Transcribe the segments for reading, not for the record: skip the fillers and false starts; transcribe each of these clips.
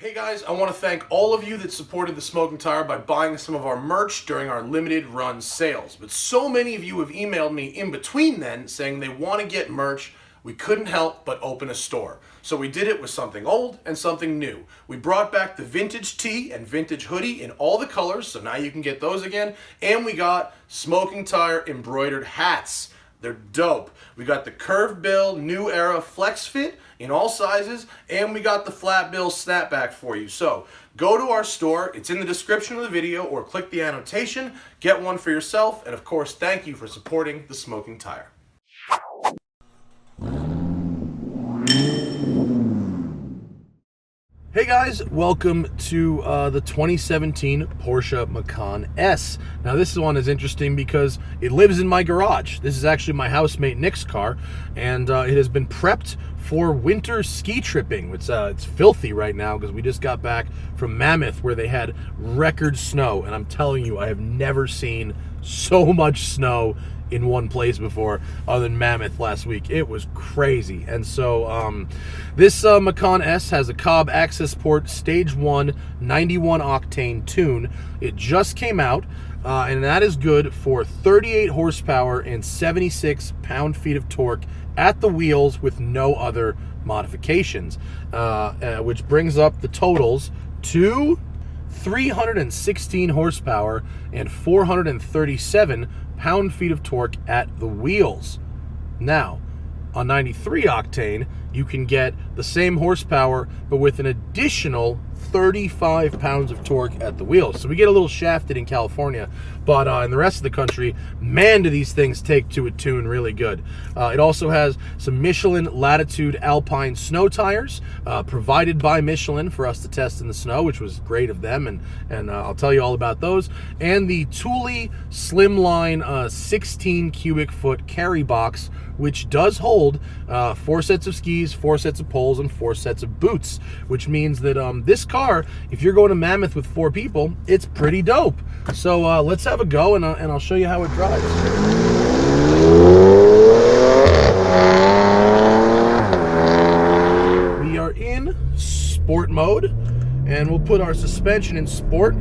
Hey guys, I want to thank all of you that supported The Smoking Tire by buying some of our merch during our limited run sales. But so many of you have emailed me in between then saying they want to get merch. We couldn't help but open a store. So we did it with something old and something new. We brought back the vintage tee and vintage hoodie in all the colors, so now you can get those again. And we got Smoking Tire embroidered hats. They're dope. We got the curved bill, new era flex fit in all sizes, and we got the flat bill snapback for you. So go to our store. It's in the description of the video, or click the annotation. Get one for yourself, and of course, thank you for supporting The Smoking Tire. Hey guys, welcome to the 2017 Porsche Macan S. Now this one is interesting because it lives in my garage. This is actually my housemate Nick's car, and it has been prepped for winter ski tripping. It's filthy right now because we just got back from Mammoth where they had record snow, and I'm telling you, I have never seen so much snow in one place before other than Mammoth last week. It was crazy. And so this Macan S has a COBB Accessport Stage 1 91 Octane tune. It just came out, and that is good for 38 horsepower and 76 pound-feet of torque at the wheels with no other modifications, which brings up the totals to 316 horsepower and 437 pound-feet of torque at the wheels. Now, on 93 octane, you can get the same horsepower, but with an additional 35 pounds of torque at the wheels. So we get a little shafted in California, but in the rest of the country, man, do these things take to a tune really good. It also has some Michelin Latitude Alpine snow tires, provided by Michelin for us to test in the snow, which was great of them, and I'll tell you all about those. And the Thule Slimline 16 cubic foot carry box, which does hold 4 sets of skis, 4 sets of poles, and 4 sets of boots, which means that this car, if you're going to Mammoth with 4 people, it's pretty dope. So let's have a go, and I'll show you how it drives. We are in sport mode, and we'll put our suspension in sport.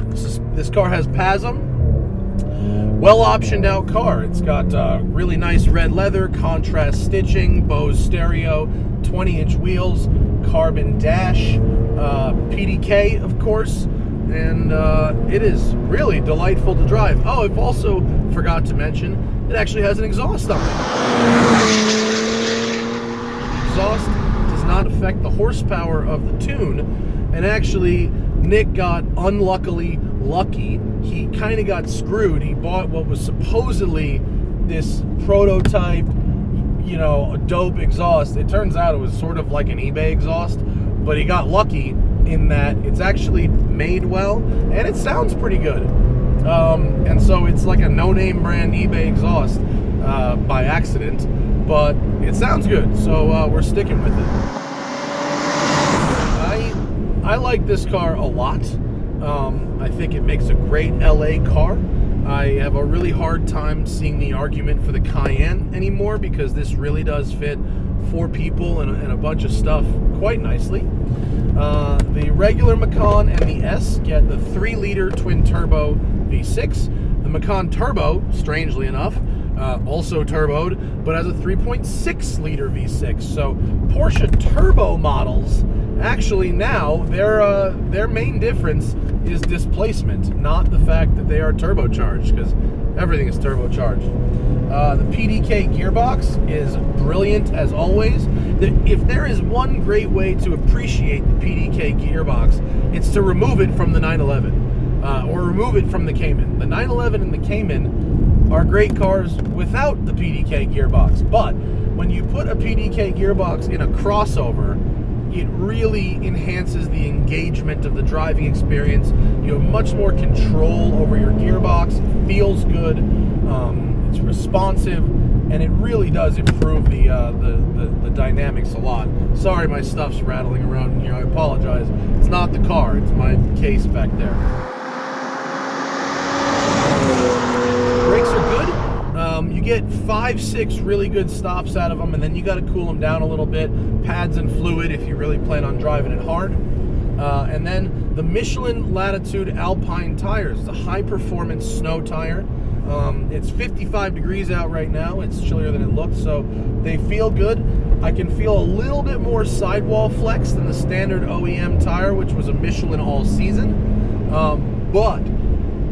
This car has PASM. Well optioned out car. It's got really nice red leather, contrast stitching, Bose stereo, 20-inch wheels, carbon dash, PDK, of course, and it is really delightful to drive. Oh, I've also forgot to mention, it actually has an exhaust on it. The exhaust does not affect the horsepower of the tune, and actually, Nick got unluckily lucky. He kind of got screwed. He bought what was supposedly this prototype, a dope exhaust. It turns out it was sort of like an eBay exhaust, but he got lucky in that it's actually made well, and it sounds pretty good. And so it's like a no-name brand eBay exhaust by accident, but it sounds good, so we're sticking with it. I like this car a lot. I think it makes a great LA car. I have a really hard time seeing the argument for the Cayenne anymore because this really does fit 4 people and a bunch of stuff quite nicely. The regular Macan and the S get the 3-liter twin-turbo V6. The Macan Turbo, strangely enough, also turboed, but has a 3.6-liter V6. So Porsche turbo models, actually now, their main difference is displacement, not the fact that they are turbocharged, because everything is turbocharged. The PDK gearbox is brilliant as always. If there is one great way to appreciate the PDK gearbox, it's to remove it from the 911, or remove it from the Cayman. The 911 and the Cayman are great cars without the PDK gearbox, but when you put a PDK gearbox in a crossover, it really enhances the engagement of the driving experience. You have much more control over your gearbox. It feels good. It's responsive, and it really does improve the dynamics a lot. Sorry, my stuff's rattling around in here. I apologize. It's not the car. It's my case back there. Brakes are good. You get 5-6 really good stops out of them, and then you got to cool them down a little bit. Pads and fluid if you really plan on driving it hard. And then the Michelin Latitude Alpine tires, the high-performance snow tire. It's 55 degrees out right now. It's chillier than it looked, so they feel good. I can feel a little bit more sidewall flex than the standard OEM tire, which was a Michelin all season. But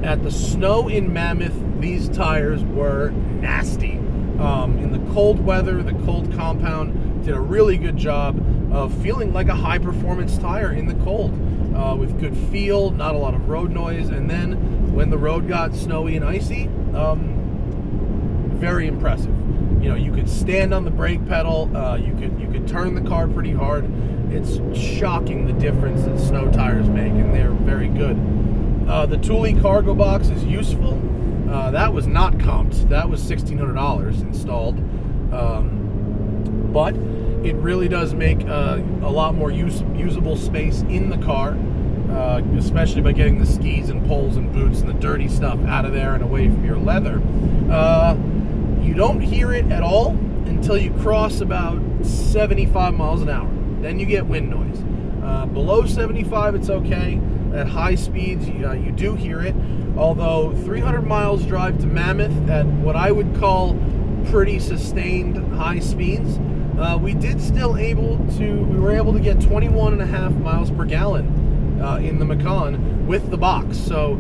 at the snow in Mammoth, these tires were nasty. In the cold weather, the cold compound did a really good job of feeling like a high-performance tire in the cold, with good feel, not a lot of road noise. And then when the road got snowy and icy, very impressive. You know, you could stand on the brake pedal, you could turn the car pretty hard. It's shocking the difference that snow tires make, and they're very good. The Thule cargo box is useful. That was not comped. That was $1,600 installed. But it really does make a lot more usable space in the car, especially by getting the skis and poles and boots and the dirty stuff out of there and away from your leather. You don't hear it at all until you cross about 75 miles an hour. Then you get wind noise. Below 75, it's okay. At high speeds, you do hear it. Although 300 miles drive to Mammoth at what I would call pretty sustained high speeds, we were able to get 21.5 miles per gallon in the Macan with the box. So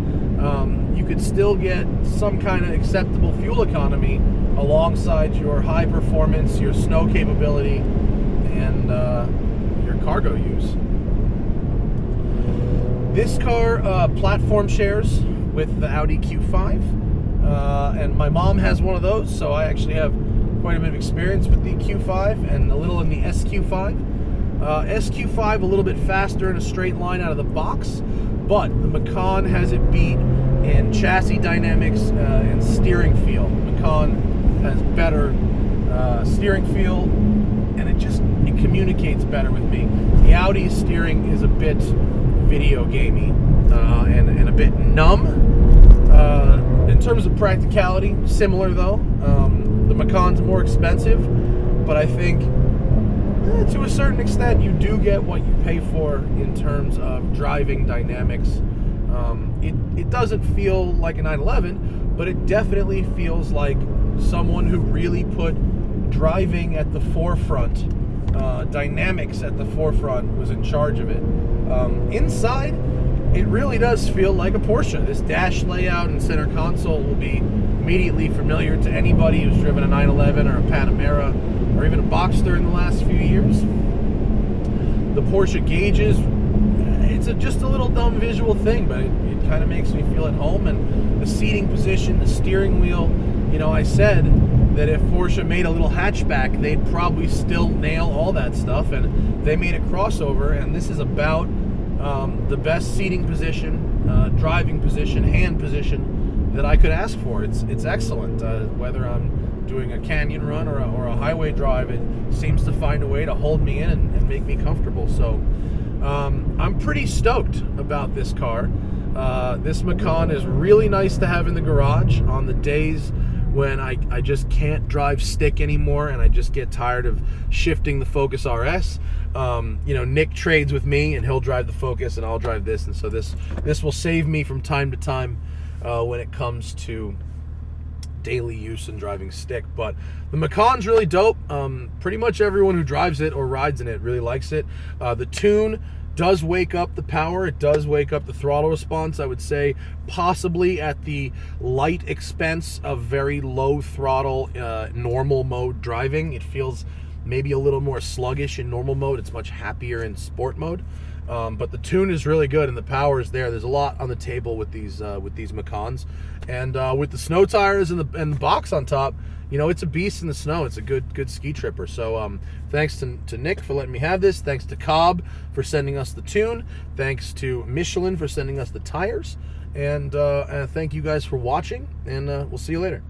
you could still get some kind of acceptable fuel economy alongside your high performance, your snow capability, and your cargo use. This car platform shares with the Audi Q5, and my mom has one of those, so I actually have quite a bit of experience with the Q5 and a little in the SQ5. SQ5 a little bit faster in a straight line out of the box, but the Macan has it beat in chassis dynamics and steering feel. The Macan has better steering feel, and it communicates better with me. The Audi steering is a bit video gamey and a bit numb. In terms of practicality, similar though. The Macan's more expensive, but I think to a certain extent you do get what you pay for in terms of driving dynamics. It doesn't feel like a 911, but it definitely feels like someone who really put driving at the forefront, dynamics at the forefront, was in charge of it. Inside, it really does feel like a Porsche. This dash layout and center console will be immediately familiar to anybody who's driven a 911 or a Panamera or even a Boxster in the last few years. The Porsche gauges, it's just a little dumb visual thing, but it kind of makes me feel at home. And the seating position, the steering wheel, you know, I said that if Porsche made a little hatchback, they'd probably still nail all that stuff, and they made a crossover, and this is about the best seating position, driving position, hand position that I could ask for. It's excellent. Whether I'm doing a canyon run or a highway drive, it seems to find a way to hold me in and make me comfortable. So I'm pretty stoked about this car. This Macan is really nice to have in the garage on the days when I just can't drive stick anymore and I just get tired of shifting the Focus RS. You know, Nick trades with me and he'll drive the Focus and I'll drive this, and so this will save me from time to time when it comes to daily use and driving stick. But the Macan's really dope. Pretty much everyone who drives it or rides in it really likes it. The tune does wake up the power. It does wake up the throttle response, I would say, possibly at the light expense of very low throttle normal mode driving. It feels maybe a little more sluggish in normal mode. It's much happier in sport mode. But the tune is really good and the power is there. There's a lot on the table with these Macans, and with the snow tires and the box on top, you know, it's a beast in the snow. It's a good ski tripper. So thanks to Nick for letting me have this. Thanks to COBB for sending us the tune. Thanks to Michelin for sending us the tires. And thank you guys for watching, and we'll see you later.